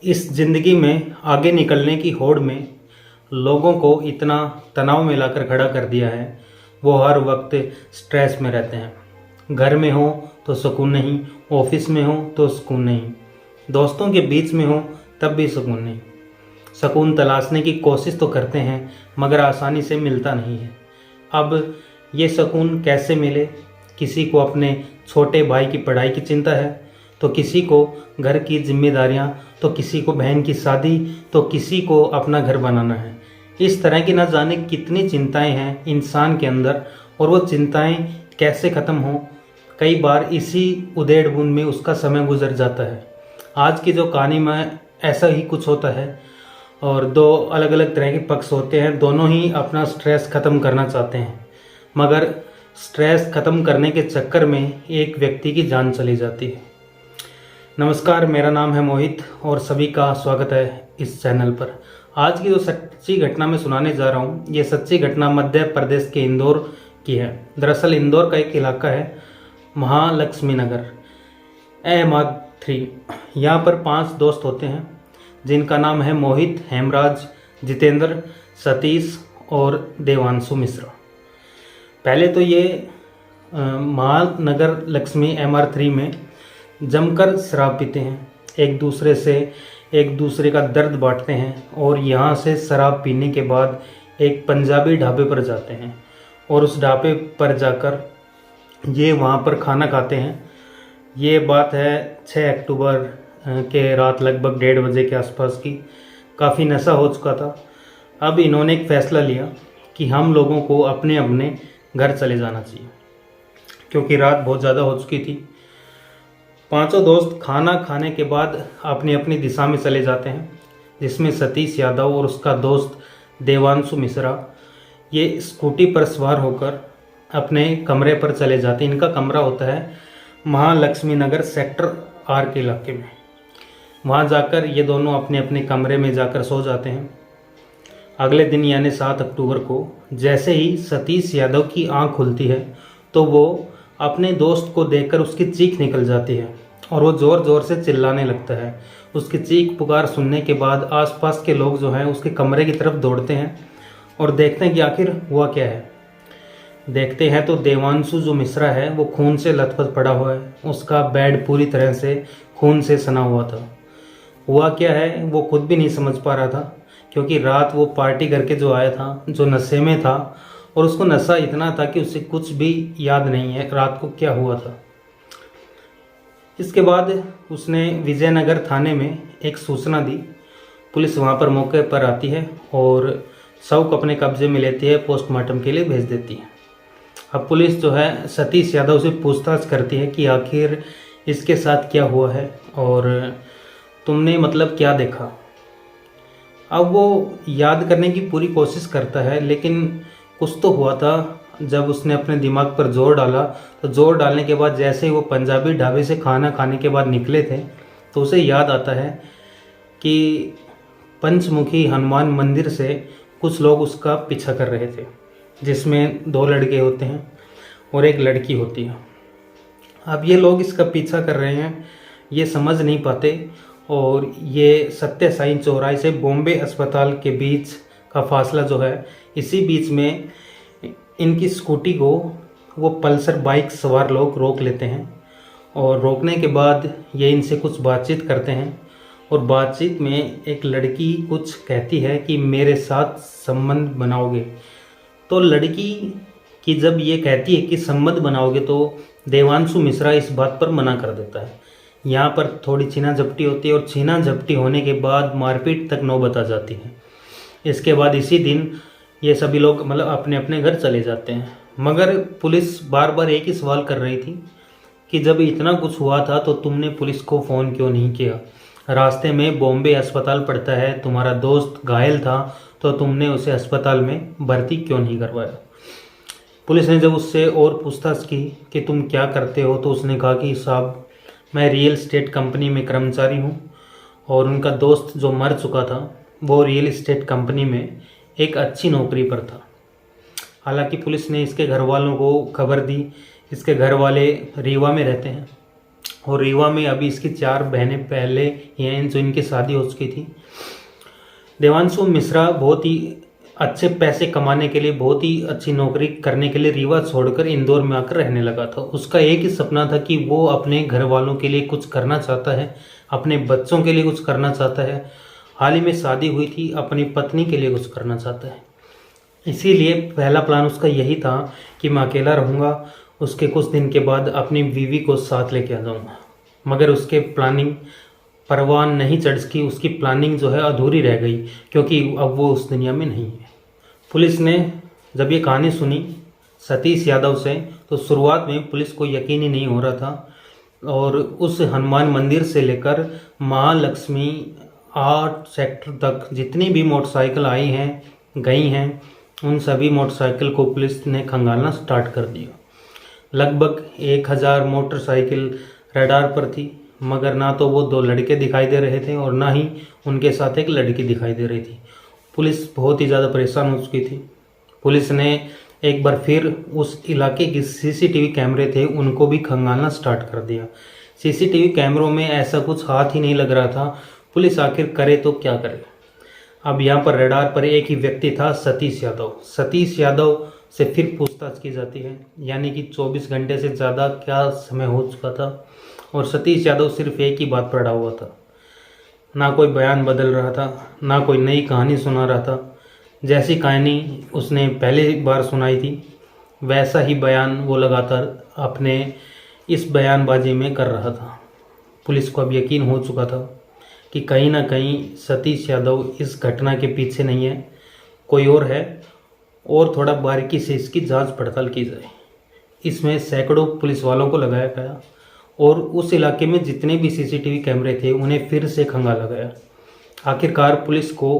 इस ज़िंदगी में आगे निकलने की होड़ में लोगों को इतना तनाव में लाकर खड़ा कर दिया है। वो हर वक्त स्ट्रेस में रहते हैं। घर में हो तो सुकून नहीं, ऑफिस में हो तो सुकून नहीं, दोस्तों के बीच में हो तब भी सुकून नहीं। सुकून तलाशने की कोशिश तो करते हैं मगर आसानी से मिलता नहीं है। अब ये सुकून कैसे मिले? किसी को अपने छोटे भाई की पढ़ाई की चिंता है, तो किसी को घर की जिम्मेदारियां, तो किसी को बहन की शादी, तो किसी को अपना घर बनाना है। इस तरह की न जाने कितनी चिंताएं हैं इंसान के अंदर, और वो चिंताएं कैसे ख़त्म हों, कई बार इसी उधेड़ बुन में उसका समय गुजर जाता है। आज की जो कहानी में ऐसा ही कुछ होता है और दो अलग अलग तरह के पक्ष होते हैं। दोनों ही अपना स्ट्रेस ख़त्म करना चाहते हैं, मगर स्ट्रेस ख़त्म करने के चक्कर में एक व्यक्ति की जान चली जाती है। नमस्कार, मेरा नाम है मोहित और सभी का स्वागत है इस चैनल पर। आज की जो सच्ची घटना मैं सुनाने जा रहा हूँ, ये सच्ची घटना मध्य प्रदेश के इंदौर की है। दरअसल इंदौर का एक इलाका है महालक्ष्मी नगर, AMR3। यहाँ पर 5 दोस्त होते हैं जिनका नाम है मोहित, हेमराज, जितेंद्र, सतीश और देवांशु मिश्रा। पहले तो ये महानगर लक्ष्मी MR3 में जमकर शराब पीते हैं, एक दूसरे का दर्द बांटते हैं और यहाँ से शराब पीने के बाद एक पंजाबी ढाबे पर जाते हैं और उस ढाबे पर जाकर ये वहाँ पर खाना खाते हैं। ये बात है 6 अक्टूबर के रात लगभग 1:30 बजे के आसपास की। काफ़ी नशा हो चुका था। अब इन्होंने एक फ़ैसला लिया कि हम लोगों को अपने अपने घर चले जाना चाहिए, क्योंकि रात बहुत ज़्यादा हो चुकी थी। 5 दोस्त खाना खाने के बाद अपनी अपनी दिशा में चले जाते हैं, जिसमें सतीश यादव और उसका दोस्त देवांशु मिश्रा ये स्कूटी पर सवार होकर अपने कमरे पर चले जाते हैं। इनका कमरा होता है महालक्ष्मी नगर सेक्टर R के इलाके में। वहाँ जाकर ये दोनों अपने अपने कमरे में जाकर सो जाते हैं। अगले दिन यानी 7 अक्टूबर को जैसे ही सतीश यादव की आंख खुलती है तो वो अपने दोस्त को देखकर उसकी चीख निकल जाती है और वो ज़ोर ज़ोर से चिल्लाने लगता है। उसकी चीख पुकार सुनने के बाद आसपास के लोग जो हैं उसके कमरे की तरफ दौड़ते हैं और देखते हैं कि आखिर हुआ क्या है। देखते हैं तो देवांशु जो मिश्रा है वो खून से लथपथ पड़ा हुआ है। उसका बेड पूरी तरह से खून से सना हुआ था। हुआ क्या है वो खुद भी नहीं समझ पा रहा था, क्योंकि रात वो पार्टी करके जो आया था, जो नशे में था, और उसको नशा इतना था कि उसे कुछ भी याद नहीं है रात को क्या हुआ था। इसके बाद उसने विजयनगर थाने में एक सूचना दी। पुलिस वहाँ पर मौके पर आती है और शव को अपने कब्जे में लेती है, पोस्टमार्टम के लिए भेज देती है। अब पुलिस जो है सतीश यादव से पूछताछ करती है कि आखिर इसके साथ क्या हुआ है और तुमने मतलब क्या देखा। अब वो याद करने की पूरी कोशिश करता है, लेकिन कुछ तो हुआ था। जब उसने अपने दिमाग पर जोर डाला तो जोर डालने के बाद जैसे ही वो पंजाबी ढाबे से खाना खाने के बाद निकले थे तो उसे याद आता है कि पंचमुखी हनुमान मंदिर से कुछ लोग उसका पीछा कर रहे थे, जिसमें 2 लड़के होते हैं और एक लड़की होती है। अब ये लोग इसका पीछा कर रहे हैं, ये समझ नहीं पाते और ये सत्य साईं चौराहे से बॉम्बे अस्पताल के बीच का फासला जो है, इसी बीच में इनकी स्कूटी को वो पल्सर बाइक सवार लोग रोक लेते हैं और रोकने के बाद ये इनसे कुछ बातचीत करते हैं और बातचीत में एक लड़की कुछ कहती है कि मेरे साथ संबंध बनाओगे। तो लड़की की जब ये कहती है कि संबंध बनाओगे तो देवांशु मिश्रा इस बात पर मना कर देता है। यहाँ पर थोड़ी छीना झपटी होती है और छीना झपटी होने के बाद मारपीट तक नौबत आ जाती है। इसके बाद इसी दिन ये सभी लोग मतलब अपने अपने घर चले जाते हैं। मगर पुलिस बार बार एक ही सवाल कर रही थी कि जब इतना कुछ हुआ था तो तुमने पुलिस को फ़ोन क्यों नहीं किया? रास्ते में बॉम्बे अस्पताल पड़ता है, तुम्हारा दोस्त घायल था तो तुमने उसे अस्पताल में भर्ती क्यों नहीं करवाया? पुलिस ने जब उससे और पूछताछ की कि तुम क्या करते हो, तो उसने कहा कि साहब मैं रियल एस्टेट कंपनी में कर्मचारी हूँ। और उनका दोस्त जो मर चुका था वो रियल एस्टेट कंपनी में एक अच्छी नौकरी पर था। हालांकि पुलिस ने इसके घर वालों को खबर दी। इसके घर वाले रीवा में रहते हैं और रीवा में अभी इसकी 4 बहनें पहले ही हैं जो इनकी शादी हो चुकी थी। देवांशु मिश्रा बहुत ही अच्छे पैसे कमाने के लिए, बहुत ही अच्छी नौकरी करने के लिए रीवा छोड़कर इंदौर में आकर रहने लगा था। उसका एक ही सपना था कि वो अपने घर वालों के लिए कुछ करना चाहता है, अपने बच्चों के लिए कुछ करना चाहता है। हाल ही में शादी हुई थी, अपनी पत्नी के लिए कुछ करना चाहता है। इसीलिए पहला प्लान उसका यही था कि मैं अकेला रहूँगा, उसके कुछ दिन के बाद अपनी बीवी को साथ लेके आ जाऊँगा। मगर उसके प्लानिंग परवान नहीं चढ़ सकी, उसकी प्लानिंग जो है अधूरी रह गई, क्योंकि अब वो उस दुनिया में नहीं है। पुलिस ने जब ये कहानी सुनी सतीश यादव से, तो शुरुआत में पुलिस को यकीन ही नहीं हो रहा था। और उस हनुमान मंदिर से लेकर महालक्ष्मी 8 सेक्टर तक जितनी भी मोटरसाइकिल आई हैं, गई हैं, उन सभी मोटरसाइकिल को पुलिस ने खंगालना स्टार्ट कर दिया। लगभग 1000 मोटरसाइकिल रडार पर थी, मगर ना तो वो 2 लड़के दिखाई दे रहे थे और ना ही उनके साथ एक लड़की दिखाई दे रही थी। पुलिस बहुत ही ज़्यादा परेशान हो चुकी थी। पुलिस ने एक बार फिर उस इलाके की सीसीटीवी कैमरे थे उनको भी खंगालना स्टार्ट कर दिया। सीसीटीवी कैमरों में ऐसा कुछ हाथ ही नहीं लग रहा था। पुलिस आखिर करे तो क्या करे। अब यहाँ पर रडार पर एक ही व्यक्ति था, सतीश यादव। सतीश यादव से फिर पूछताछ की जाती है, यानी कि 24 घंटे से ज़्यादा क्या समय हो चुका था और सतीश यादव सिर्फ एक ही बात पर अड़ा हुआ था। ना कोई बयान बदल रहा था, ना कोई नई कहानी सुना रहा था। जैसी कहानी उसने पहली बार सुनाई थी वैसा ही बयान वो लगातार अपने इस बयानबाजी में कर रहा था। पुलिस को अब यकीन हो चुका था कि कहीं ना कहीं सतीश यादव इस घटना के पीछे नहीं है, कोई और है, और थोड़ा बारीकी से इसकी जांच पड़ताल की जाए। इसमें सैकड़ों पुलिस वालों को लगाया गया और उस इलाके में जितने भी सीसीटीवी कैमरे थे उन्हें फिर से खंगाला गया। आखिरकार पुलिस को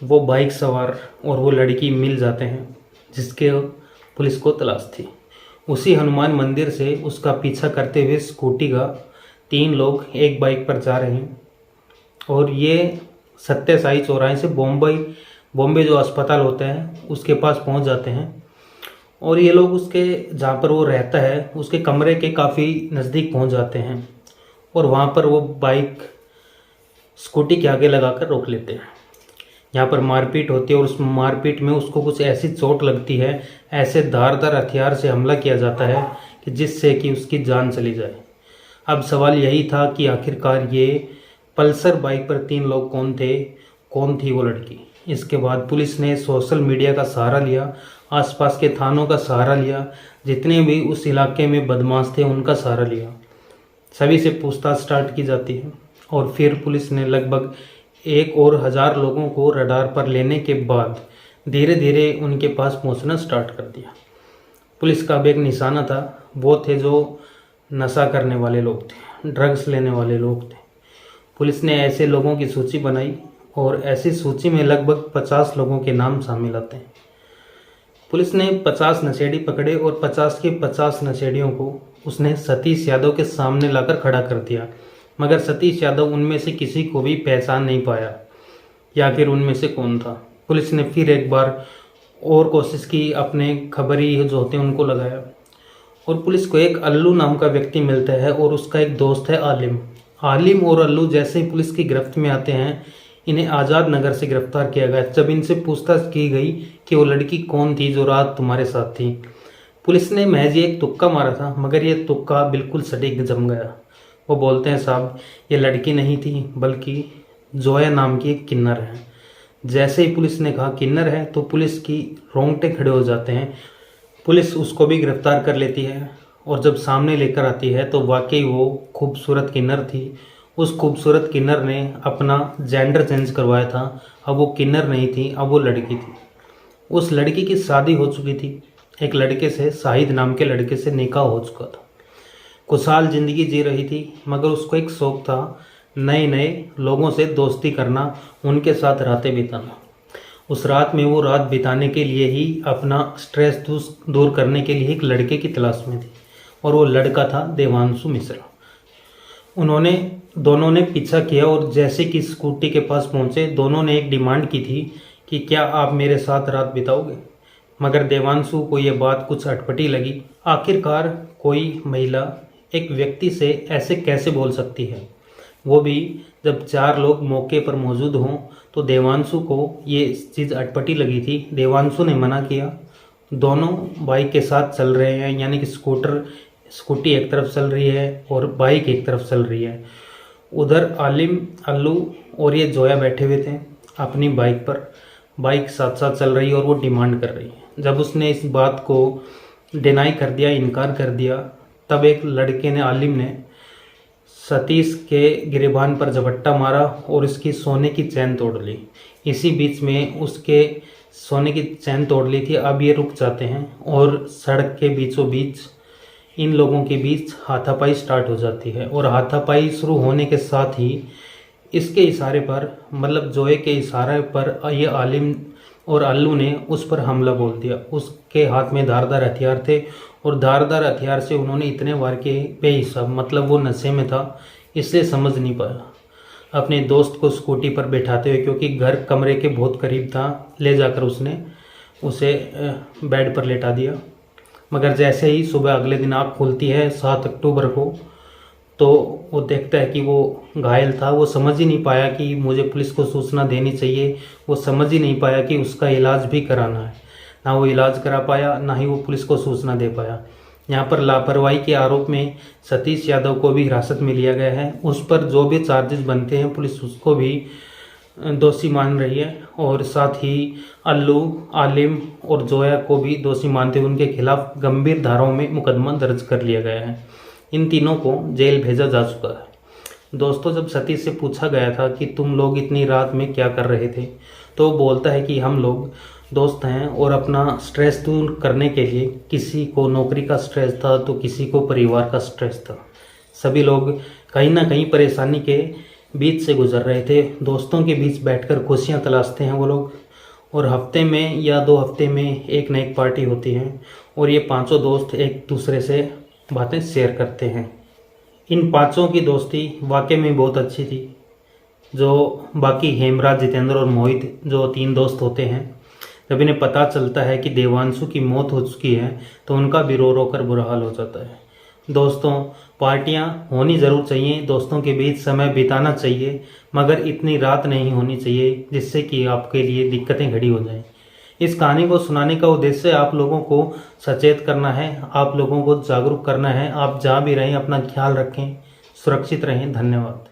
वो बाइक सवार और वो लड़की मिल जाते हैं जिसके पुलिस को तलाश थी। उसी हनुमान मंदिर से उसका पीछा करते हुए स्कूटी का 3 लोग एक बाइक पर जा रहे हैं और ये सत्य साई चौराहे से बॉम्बे जो अस्पताल होता है उसके पास पहुंच जाते हैं। और ये लोग उसके जहाँ पर वो रहता है उसके कमरे के काफ़ी नज़दीक पहुंच जाते हैं और वहाँ पर वो बाइक स्कूटी के आगे लगाकर रोक लेते हैं। यहाँ पर मारपीट होती है और उस मारपीट में उसको कुछ ऐसी चोट लगती है, ऐसे धारदार हथियार से हमला किया जाता है कि जिससे कि उसकी जान चली जाए। अब सवाल यही था कि आखिरकार ये पल्सर बाइक पर 3 लोग कौन थे, कौन थी वो लड़की। इसके बाद पुलिस ने सोशल मीडिया का सहारा लिया, आसपास के थानों का सहारा लिया, जितने भी उस इलाके में बदमाश थे उनका सहारा लिया। सभी से पूछताछ स्टार्ट की जाती है और फिर पुलिस ने लगभग 1000 लोगों को रडार पर लेने के बाद धीरे धीरे उनके पास पहुंचना स्टार्ट कर दिया। पुलिस का अब एक निशाना था, वो थे जो नशा करने वाले लोग थे, ड्रग्स लेने वाले लोग थे। पुलिस ने ऐसे लोगों की सूची बनाई और ऐसी सूची में लगभग 50 लोगों के नाम शामिल आते हैं। पुलिस ने 50 नशेड़ी पकड़े और 50 के 50 नशेड़ियों को उसने सतीश यादव के सामने लाकर खड़ा कर दिया, मगर सतीश यादव उनमें से किसी को भी पहचान नहीं पाया या फिर उनमें से कौन था। पुलिस ने फिर एक बार और कोशिश की, अपने खबरी जो होते हैं उनको लगाया और पुलिस को एक अल्लू नाम का व्यक्ति मिलता है और उसका एक दोस्त है आलिम। आलिम और अल्लू जैसे ही पुलिस की गिरफ्त में आते हैं, इन्हें आज़ाद नगर से गिरफ्तार किया गया। जब इनसे पूछताछ की गई कि वो लड़की कौन थी जो रात तुम्हारे साथ थी, पुलिस ने महज एक तुक्का मारा था, मगर ये तुक्का बिल्कुल सटीक जम गया। वो बोलते हैं साहब ये लड़की नहीं थी बल्कि जोया नाम की एक किन्नर है। जैसे ही पुलिस ने कहा किन्नर है तो पुलिस की रोंगटे खड़े हो जाते हैं। पुलिस उसको भी गिरफ्तार कर लेती है और जब सामने लेकर आती है तो वाकई वो खूबसूरत किन्नर थी। उस खूबसूरत किन्नर ने अपना जेंडर चेंज करवाया था, अब वो किन्नर नहीं थी, अब वो लड़की थी। उस लड़की की शादी हो चुकी थी, एक लड़के से, शाहिद नाम के लड़के से निकाह हो चुका था। खुशहाल ज़िंदगी जी रही थी, मगर उसको एक शौक़ था नए नए लोगों से दोस्ती करना, उनके साथ रातें बिताना। उस रात में वो रात बिताने के लिए ही अपना स्ट्रेस दूर करने के लिए एक लड़के की तलाश में थी और वो लड़का था देवांशु मिश्रा। दोनों ने पीछा किया और जैसे कि स्कूटी के पास पहुंचे, दोनों ने एक डिमांड की थी कि क्या आप मेरे साथ रात बिताओगे। मगर देवांशु को ये बात कुछ अटपटी लगी। आखिरकार कोई महिला एक व्यक्ति से ऐसे कैसे बोल सकती है, वो भी जब 4 लोग मौके पर मौजूद हों। तो देवांशु को ये चीज़ अटपटी लगी थी। देवांशु ने मना किया। दोनों बाइक के साथ चल रहे हैं, यानी कि स्कूटी एक तरफ चल रही है और बाइक एक तरफ चल रही है। उधर आलिम, अल्लू और ये जोया बैठे हुए थे अपनी बाइक पर। बाइक साथ साथ चल रही है और वो डिमांड कर रही है। जब उसने इस बात को डिनाई कर दिया, इनकार कर दिया, तब एक लड़के ने, आलिम ने, सतीश के गिरेबान पर झपट्टा मारा और उसकी सोने की चैन तोड़ ली। इसी बीच में उसके सोने की चैन तोड़ ली थी। अब ये रुक जाते हैं और सड़क के बीचों बीच इन लोगों के बीच हाथापाई स्टार्ट हो जाती है। और हाथापाई शुरू होने के साथ ही इसके इशारे पर, मतलब जोए के इशारे पर, ये आलिम और अल्लू ने उस पर हमला बोल दिया। उसके हाथ में धारदार हथियार थे और धारदार हथियार से उन्होंने इतने वार किए बेहिसाब। मतलब वो नशे में था, इसलिए समझ नहीं पाया। अपने दोस्त को स्कूटी पर बैठाते हुए, क्योंकि घर कमरे के बहुत करीब था, ले जाकर उसने उसे बेड पर लेटा दिया। मगर जैसे ही सुबह अगले दिन आँख खुलती है 7 अक्टूबर को, तो वो देखता है कि वो घायल था। वो समझ ही नहीं पाया कि मुझे पुलिस को सूचना देनी चाहिए। वो समझ ही नहीं पाया कि उसका इलाज भी कराना है। ना वो इलाज करा पाया, ना ही वो पुलिस को सूचना दे पाया। यहाँ पर लापरवाही के आरोप में सतीश यादव को भी हिरासत में लिया गया है। उस पर जो भी चार्जेस बनते हैं पुलिस उसको भी दोषी मान रही है। और साथ ही अल्लू, आलिम और जोया को भी दोषी मानते हुए उनके खिलाफ गंभीर धाराओं में मुकदमा दर्ज कर लिया गया है। इन तीनों को जेल भेजा जा चुका है। दोस्तों, जब सतीश से पूछा गया था कि तुम लोग इतनी रात में क्या कर रहे थे, तो वो बोलता है कि हम लोग दोस्त हैं और अपना स्ट्रेस दूर करने के लिए, किसी को नौकरी का स्ट्रेस था तो किसी को परिवार का स्ट्रेस था, सभी लोग कहीं ना कहीं परेशानी के बीच से गुजर रहे थे। दोस्तों के बीच बैठकर खुशियां तलाशते हैं वो लोग। और हफ्ते में या 2 हफ्ते में एक न एक पार्टी होती है और ये 5 दोस्त एक दूसरे से बातें शेयर करते हैं। इन 5 की दोस्ती वाकई में बहुत अच्छी थी। जो बाकी हेमराज, जितेंद्र और मोहित, जो 3 दोस्त होते हैं, जब इन्हें पता चलता है कि देवांशु की मौत हो चुकी है तो उनका भी रो रो कर बुरा हाल हो जाता है। दोस्तों, पार्टियां होनी ज़रूर चाहिए, दोस्तों के बीच समय बिताना चाहिए, मगर इतनी रात नहीं होनी चाहिए जिससे कि आपके लिए दिक्कतें खड़ी हो जाएं। इस कहानी को सुनाने का उद्देश्य आप लोगों को सचेत करना है, आप लोगों को जागरूक करना है। आप जहाँ भी रहें अपना ख्याल रखें, सुरक्षित रहें। धन्यवाद।